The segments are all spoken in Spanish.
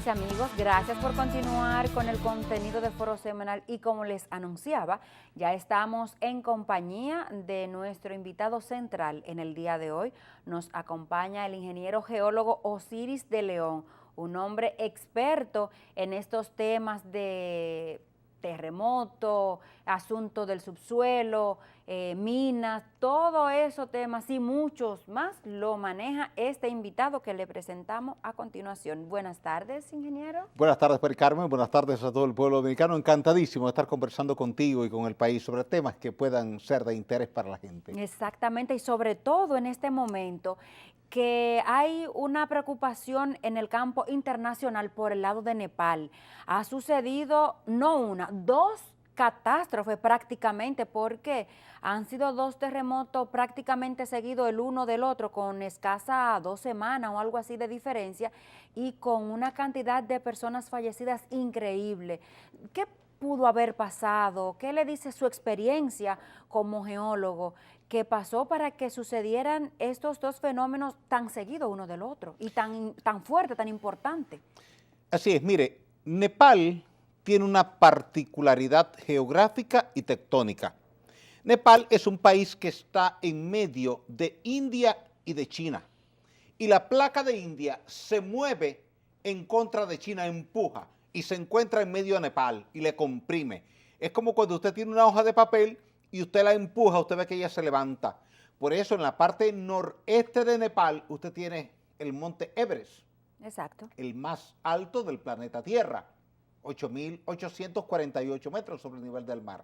mis amigos, gracias por continuar con el contenido de Foro Semanal y como les anunciaba, ya estamos en compañía de nuestro invitado central en el día de hoy. Nos acompaña el ingeniero geólogo Osiris de León, un hombre experto en estos temas de terremoto, asunto del subsuelo, minas, todo esos temas y muchos más lo maneja este invitado que le presentamos a continuación. Buenas tardes, ingeniero. Buenas tardes, Peri Carmen. Buenas tardes a todo el pueblo dominicano. Encantadísimo de estar conversando contigo y con el país sobre temas que puedan ser de interés para la gente. Exactamente, y sobre todo en este momento que hay una preocupación en el campo internacional por el lado de Nepal. Ha sucedido no una, dos catástrofes prácticamente, porque han sido dos terremotos prácticamente seguidos el uno del otro, con escasa 2 semanas o algo así de diferencia, y con una cantidad de personas fallecidas increíble. ¿Qué pudo haber pasado? ¿Qué le dice su experiencia como geólogo que pasó para que sucedieran estos dos fenómenos tan seguidos uno del otro y tan fuerte, tan importante? Así es, mire, Nepal tiene una particularidad geográfica y tectónica. Nepal es un país que está en medio de India y de China. Y la placa de India se mueve en contra de China, empuja y se encuentra en medio de Nepal y le comprime. Es como cuando usted tiene una hoja de papel y usted la empuja, usted ve que ella se levanta. Por eso en la parte noreste de Nepal usted tiene el monte Everest. Exacto. El más alto del planeta Tierra, 8.848 metros sobre el nivel del mar.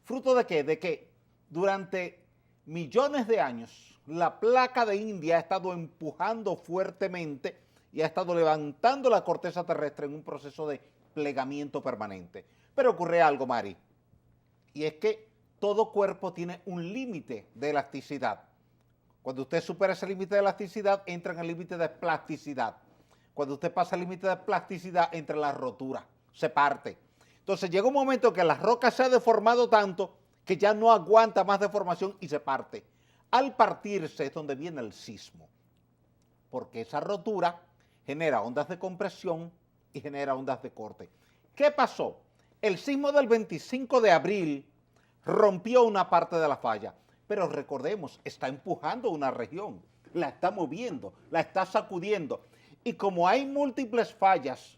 ¿Fruto de qué? De que durante millones de años la placa de India ha estado empujando fuertemente y ha estado levantando la corteza terrestre en un proceso de plegamiento permanente. Pero ocurre algo, Mari, y es que todo cuerpo tiene un límite de elasticidad. Cuando usted supera ese límite de elasticidad, entra en el límite de plasticidad. Cuando usted pasa el límite de plasticidad, entra en la rotura, se parte. Entonces llega un momento que la roca se ha deformado tanto que ya no aguanta más deformación y se parte. Al partirse es donde viene el sismo, porque esa rotura genera ondas de compresión y genera ondas de corte. ¿Qué pasó? El sismo del 25 de abril rompió una parte de la falla, pero recordemos, está empujando una región, la está moviendo, la está sacudiendo. Y como hay múltiples fallas,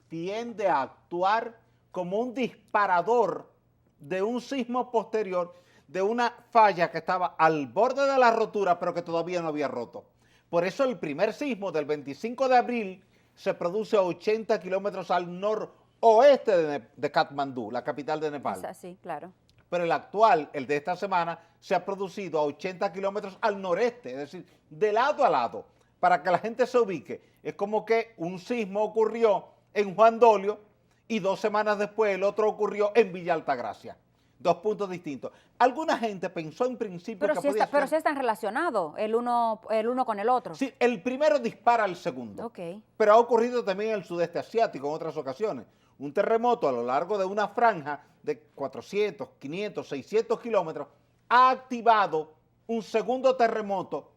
tiende a actuar como un disparador de un sismo posterior, de una falla que estaba al borde de la rotura, pero que todavía no había roto. Por eso el primer sismo del 25 de abril se produce a 80 kilómetros al noroeste de Katmandú, la capital de Nepal. Es así, claro. Pero el actual, el de esta semana, se ha producido a 80 kilómetros al noreste, es decir, de lado a lado. Para que la gente se ubique, es como que un sismo ocurrió en Juan Dolio y 2 semanas después el otro ocurrió en Villa Altagracia. 2 puntos distintos. Alguna gente pensó en principio que podía ser... Pero sí están relacionados el uno con el otro. Sí, el primero dispara al segundo. Okay. Pero ha ocurrido también en el sudeste asiático en otras ocasiones. Un terremoto a lo largo de una franja de 400, 500, 600 kilómetros ha activado un segundo terremoto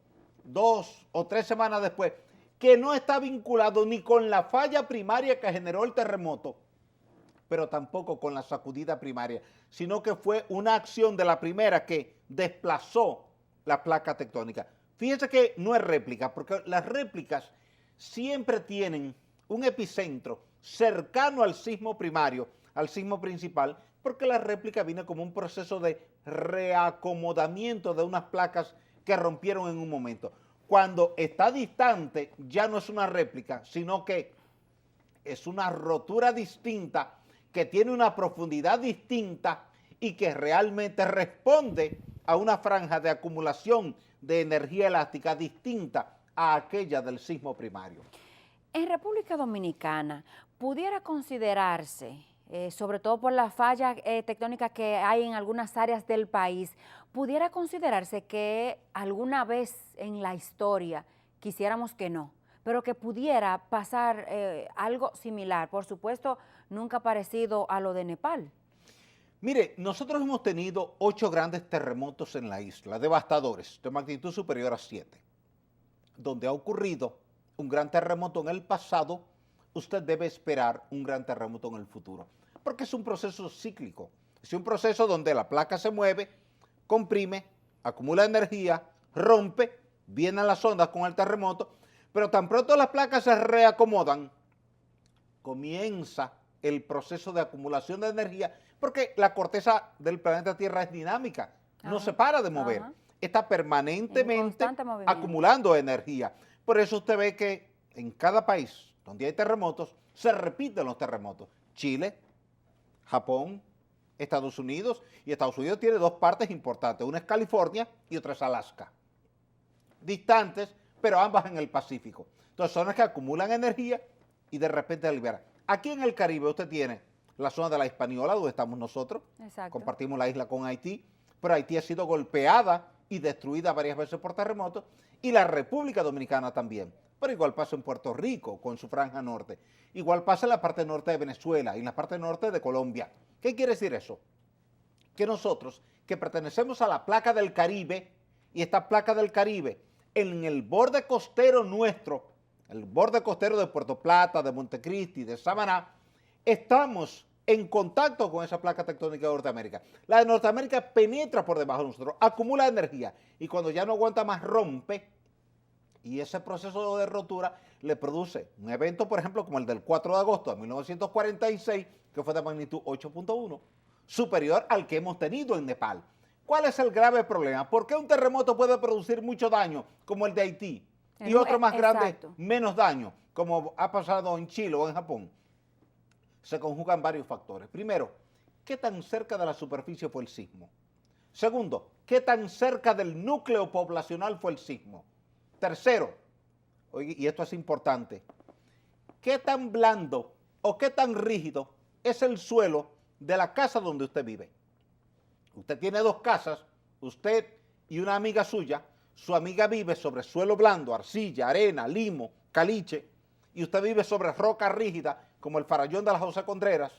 2 o 3 semanas después, que no está vinculado ni con la falla primaria que generó el terremoto, pero tampoco con la sacudida primaria, sino que fue una acción de la primera que desplazó la placa tectónica. Fíjense que no es réplica, porque las réplicas siempre tienen un epicentro cercano al sismo primario, al sismo principal, porque la réplica viene como un proceso de reacomodamiento de unas placas que rompieron en un momento. Cuando está distante, ya no es una réplica, sino que es una rotura distinta, que tiene una profundidad distinta y que realmente responde a una franja de acumulación de energía elástica distinta a aquella del sismo primario. En República Dominicana, ¿pudiera considerarse, sobre todo por la falla tectónica que hay en algunas áreas del país, pudiera considerarse que alguna vez en la historia, quisiéramos que no, pero que pudiera pasar algo similar, por supuesto, nunca parecido a lo de Nepal? Mire, nosotros hemos tenido 8 grandes terremotos en la isla, devastadores, de magnitud superior a 7, donde ha ocurrido un gran terremoto en el pasado usted debe esperar un gran terremoto en el futuro, porque es un proceso cíclico, es un proceso donde la placa se mueve, comprime, acumula energía, rompe, vienen las ondas con el terremoto, pero tan pronto las placas se reacomodan, comienza el proceso de acumulación de energía, porque la corteza del planeta Tierra es dinámica, no se para de mover, está permanentemente acumulando energía. Por eso usted ve que en cada país donde hay terremotos, se repiten los terremotos. Chile, Japón, Estados Unidos, y Estados Unidos tiene dos partes importantes, una es California y otra es Alaska. Distantes, pero ambas en el Pacífico. Entonces, zonas que acumulan energía y de repente la liberan. Aquí en el Caribe usted tiene la zona de la Hispaniola, donde estamos nosotros. Exacto. Compartimos la isla con Haití, pero Haití ha sido golpeada y destruida varias veces por terremotos, y la República Dominicana también. Pero igual pasa en Puerto Rico, con su franja norte. Igual pasa en la parte norte de Venezuela y en la parte norte de Colombia. ¿Qué quiere decir eso? Que nosotros, que pertenecemos a la placa del Caribe, y esta placa del Caribe, en el borde costero nuestro, el borde costero de Puerto Plata, de Montecristi, de Samaná, estamos en contacto con esa placa tectónica de Norteamérica. La de Norteamérica penetra por debajo de nosotros, acumula energía, y cuando ya no aguanta más, rompe, y ese proceso de rotura le produce un evento, por ejemplo, como el del 4 de agosto de 1946, que fue de magnitud 8.1, superior al que hemos tenido en Nepal. ¿Cuál es el grave problema? ¿Por qué un terremoto puede producir mucho daño, como el de Haití, y otro más grande, menos daño, como ha pasado en Chile o en Japón? Se conjugan varios factores. Primero, ¿qué tan cerca de la superficie fue el sismo? Segundo, ¿qué tan cerca del núcleo poblacional fue el sismo? Tercero, oye, y esto es importante, ¿qué tan blando o qué tan rígido es el suelo de la casa donde usted vive? Usted tiene dos casas, usted y una amiga suya. Su amiga vive sobre suelo blando, arcilla, arena, limo, caliche, y usted vive sobre roca rígida, como el farallón de la José Contreras.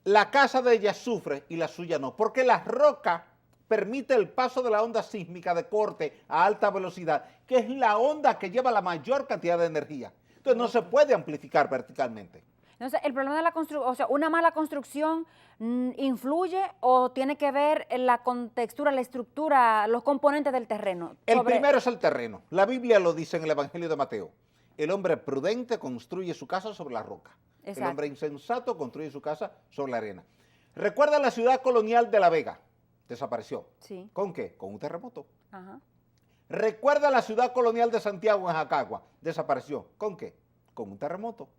La casa de ella sufre y la suya no, porque la roca permite el paso de la onda sísmica de corte a alta velocidad, que es la onda que lleva la mayor cantidad de energía. Entonces no se puede amplificar verticalmente. Entonces, el problema de la construcción, o sea, una mala construcción influye o tiene que ver en la contextura, la estructura, los componentes del terreno. El primero es el terreno. La Biblia lo dice en el Evangelio de Mateo. El hombre prudente construye su casa sobre la roca. Exacto. El hombre insensato construye su casa sobre la arena. Recuerda la ciudad colonial de La Vega. Desapareció. Sí. ¿Con qué? Con un terremoto. Ajá. Recuerda la ciudad colonial de Santiago en Jacagua. Desapareció. ¿Con qué? Con un terremoto.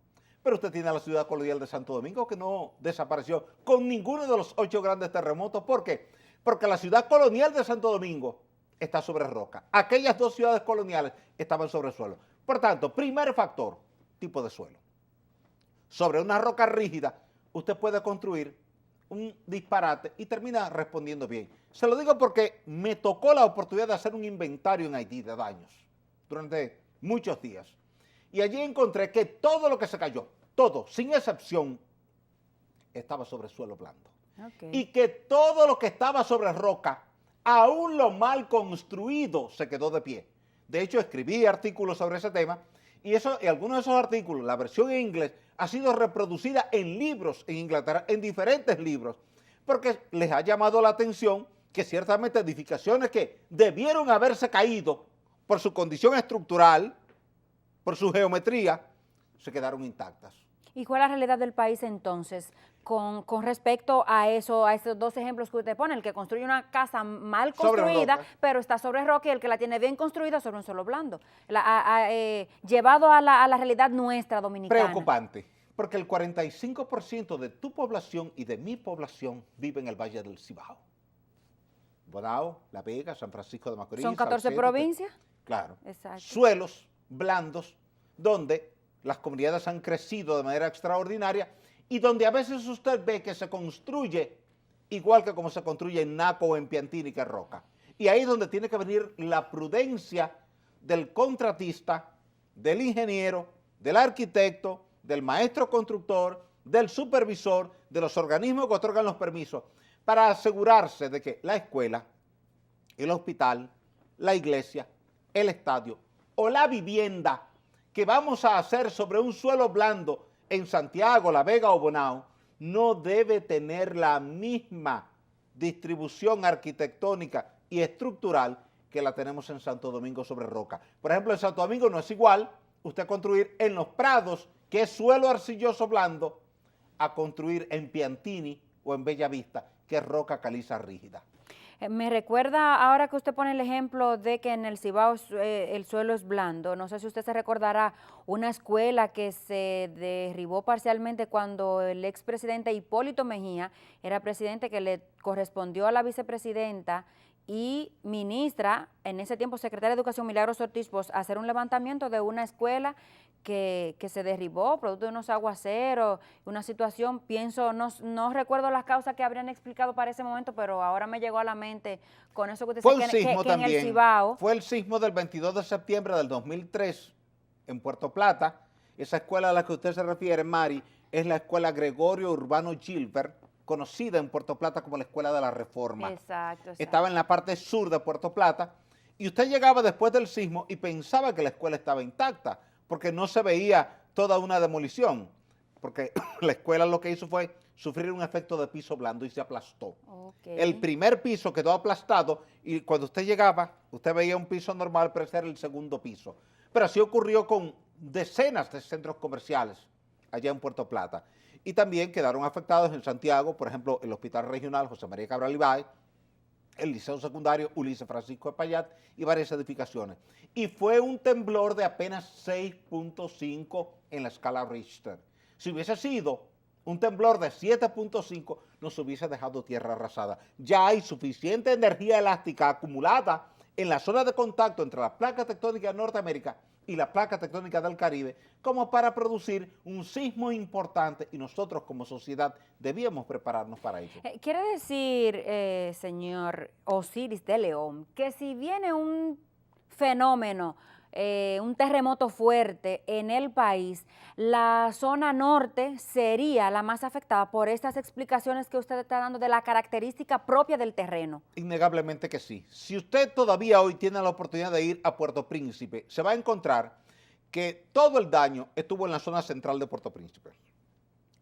Pero usted tiene la ciudad colonial de Santo Domingo, que no desapareció con ninguno de los 8 grandes terremotos. ¿Por qué? Porque la ciudad colonial de Santo Domingo está sobre roca. Aquellas dos ciudades coloniales estaban sobre suelo. Por tanto, primer factor, tipo de suelo. Sobre una roca rígida, usted puede construir un disparate y termina respondiendo bien. Se lo digo porque me tocó la oportunidad de hacer un inventario en Haití de daños durante muchos días. Y allí encontré que todo lo que se cayó, todo, sin excepción, estaba sobre suelo blando. Okay. Y que todo lo que estaba sobre roca, aún lo mal construido, se quedó de pie. De hecho, escribí artículos sobre ese tema y algunos de esos artículos, la versión en inglés, ha sido reproducida en libros en Inglaterra, en diferentes libros, porque les ha llamado la atención que ciertamente edificaciones que debieron haberse caído por su condición estructural, por su geometría, se quedaron intactas. ¿Y cuál es la realidad del país entonces con respecto a eso, a esos dos ejemplos que usted pone? El que construye una casa mal construida, pero está sobre roca, y el que la tiene bien construida sobre un suelo blando. Llevado a la realidad nuestra dominicana. Preocupante, porque el 45% de tu población y de mi población vive en el Valle del Cibao. Bonao, La Vega, San Francisco de Macorís. ¿Son 14 Salcedo, provincias? Claro. Exacto. Suelos blandos donde las comunidades han crecido de manera extraordinaria y donde a veces usted ve que se construye igual que como se construye en Naco o en Piantini, que es roca. Y ahí es donde tiene que venir la prudencia del contratista, del ingeniero, del arquitecto, del maestro constructor, del supervisor, de los organismos que otorgan los permisos, para asegurarse de que la escuela, el hospital, la iglesia, el estadio o la vivienda que vamos a hacer sobre un suelo blando en Santiago, La Vega o Bonao, no debe tener la misma distribución arquitectónica y estructural que la tenemos en Santo Domingo sobre roca. Por ejemplo, en Santo Domingo no es igual usted construir en Los Prados, que es suelo arcilloso blando, a construir en Piantini o en Bellavista, que es roca caliza rígida. Me recuerda, ahora que usted pone el ejemplo de que en el Cibao el suelo es blando, no sé si usted se recordará una escuela que se derribó parcialmente cuando el expresidente Hipólito Mejía era presidente, que le correspondió a la vicepresidenta y ministra, en ese tiempo secretaria de Educación, Milagros Ortiz Bosch, hacer un levantamiento de una escuela que se derribó producto de unos aguaceros, una situación, pienso, no recuerdo las causas que habrían explicado para ese momento, pero ahora me llegó a la mente con eso que usted dice que en el Cibao. Fue el sismo del 22 de septiembre del 2003 en Puerto Plata. Esa escuela a la que usted se refiere, Mari, es la escuela Gregorio Urbano Gilbert, conocida en Puerto Plata como la Escuela de la Reforma. Exacto. Estaba en la parte sur de Puerto Plata y usted llegaba después del sismo y pensaba que la escuela estaba intacta, porque no se veía toda una demolición, porque la escuela lo que hizo fue sufrir un efecto de piso blando y se aplastó. Okay. El primer piso quedó aplastado y cuando usted llegaba, usted veía un piso normal, pero ese era el segundo piso. Pero así ocurrió con decenas de centros comerciales allá en Puerto Plata. Y también quedaron afectados en Santiago, por ejemplo, el Hospital Regional José María Cabral Ibáez, el Liceo Secundario Ulises Francisco Espaillat y varias edificaciones. Y fue un temblor de apenas 6.5 en la escala Richter. Si hubiese sido un temblor de 7.5, nos hubiese dejado tierra arrasada. Ya hay suficiente energía elástica acumulada en la zona de contacto entre la placa tectónica de Norteamérica y la placa tectónica del Caribe como para producir un sismo importante y nosotros como sociedad debíamos prepararnos para ello. Quiere decir, señor Osiris de León, que si viene un fenómeno, un terremoto fuerte en el país, la zona norte sería la más afectada por estas explicaciones que usted está dando de la característica propia del terreno. Innegablemente que sí. Si usted todavía hoy tiene la oportunidad de ir a Puerto Príncipe, se va a encontrar que todo el daño estuvo en la zona central de Puerto Príncipe,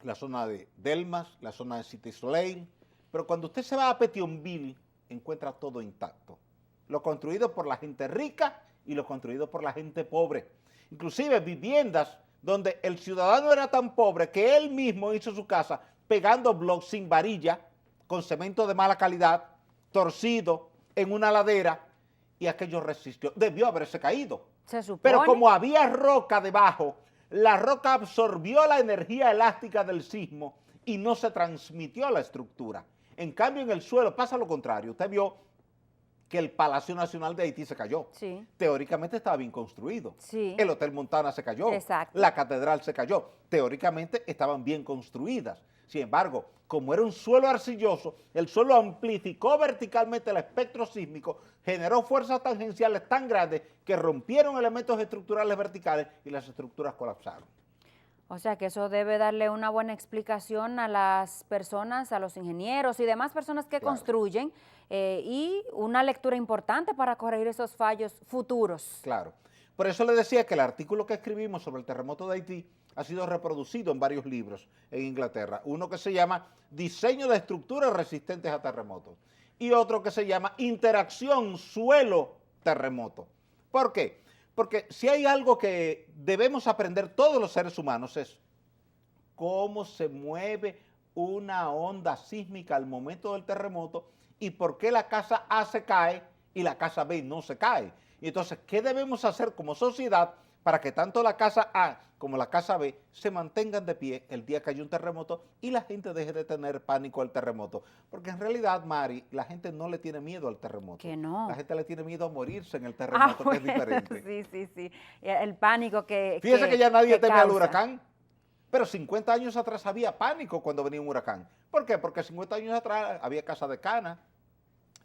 la zona de Delmas, la zona de Cité Soleil, pero cuando usted se va a Petionville, encuentra todo intacto. Lo construido por la gente rica y lo construido por la gente pobre. Inclusive viviendas donde el ciudadano era tan pobre que él mismo hizo su casa pegando blocks sin varilla, con cemento de mala calidad, torcido, en una ladera, y aquello resistió. Debió haberse caído. Se supone. Pero como había roca debajo, la roca absorbió la energía elástica del sismo y no se transmitió a la estructura. En cambio, en el suelo pasa lo contrario. Usted vio que el Palacio Nacional de Haití se cayó. Sí. Teóricamente estaba bien construido. Sí. El Hotel Montana se cayó. Exacto. La catedral se cayó. Teóricamente estaban bien construidas. Sin embargo, como era un suelo arcilloso, el suelo amplificó verticalmente el espectro sísmico, generó fuerzas tangenciales tan grandes que rompieron elementos estructurales verticales y las estructuras colapsaron. O sea que eso debe darle una buena explicación a las personas, a los ingenieros y demás personas que construyen y una lectura importante para corregir esos fallos futuros. Claro. Por eso le decía que el artículo que escribimos sobre el terremoto de Haití ha sido reproducido en varios libros en Inglaterra. Uno que se llama Diseño de estructuras resistentes a terremotos y otro que se llama Interacción suelo-terremoto. ¿Por qué? Porque si hay algo que debemos aprender todos los seres humanos es cómo se mueve una onda sísmica al momento del terremoto y por qué la casa A se cae y la casa B no se cae. Y entonces, ¿qué debemos hacer como sociedad para que tanto la casa A como la casa B se mantengan de pie el día que hay un terremoto y la gente deje de tener pánico al terremoto? Porque en realidad, Mari, la gente no le tiene miedo al terremoto. Que no. La gente le tiene miedo a morirse en el terremoto, que es diferente. Sí. El pánico que Fíjese que ya nadie teme al causa. huracán, pero 50 años atrás había pánico cuando venía un huracán. ¿Por qué? Porque 50 años atrás había casas de cana,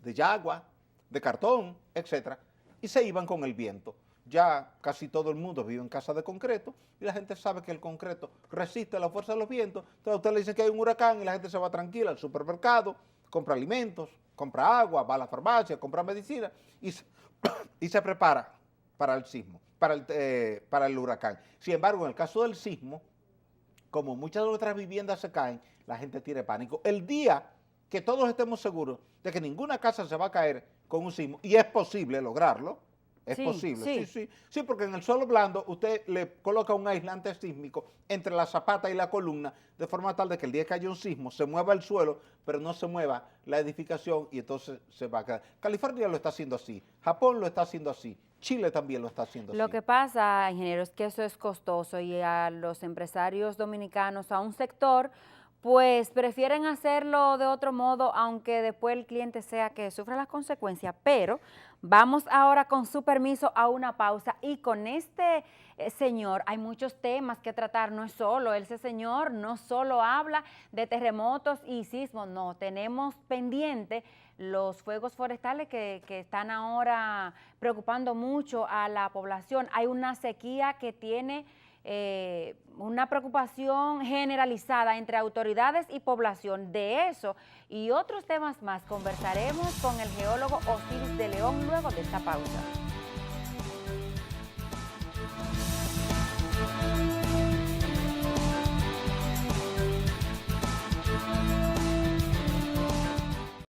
de yagua, de cartón, etcétera, y se iban con el viento. Ya casi todo el mundo vive en casa de concreto y la gente sabe que el concreto resiste la fuerza de los vientos. Entonces usted le dice que hay un huracán y la gente se va tranquila al supermercado, compra alimentos, compra agua, va a la farmacia, compra medicina y se prepara para el sismo. para el huracán. Sin embargo, en el caso del sismo, como muchas otras viviendas se caen, la gente tiene pánico. El día que todos estemos seguros de que ninguna casa se va a caer con un sismo, y es posible lograrlo, es posible, sí, porque en el suelo blando usted le coloca un aislante sísmico entre la zapata y la columna, de forma tal de que el día que haya un sismo se mueva el suelo, pero no se mueva la edificación y entonces se va a quedar. California lo está haciendo así, Japón lo está haciendo así, Chile también lo está haciendo así. Lo que pasa, ingeniero, es que eso es costoso y a los empresarios dominicanos, a un sector, pues prefieren hacerlo de otro modo, aunque después el cliente sea que sufra las consecuencias. Pero vamos ahora, con su permiso, a una pausa. Y con este señor hay muchos temas que tratar, no es solo, ese señor no solo habla de terremotos y sismos, no, tenemos pendiente los fuegos forestales que están ahora preocupando mucho a la población. Hay una sequía que tiene una preocupación generalizada entre autoridades y población. De eso y otros temas más conversaremos con el geólogo Osiris de León luego de esta pausa.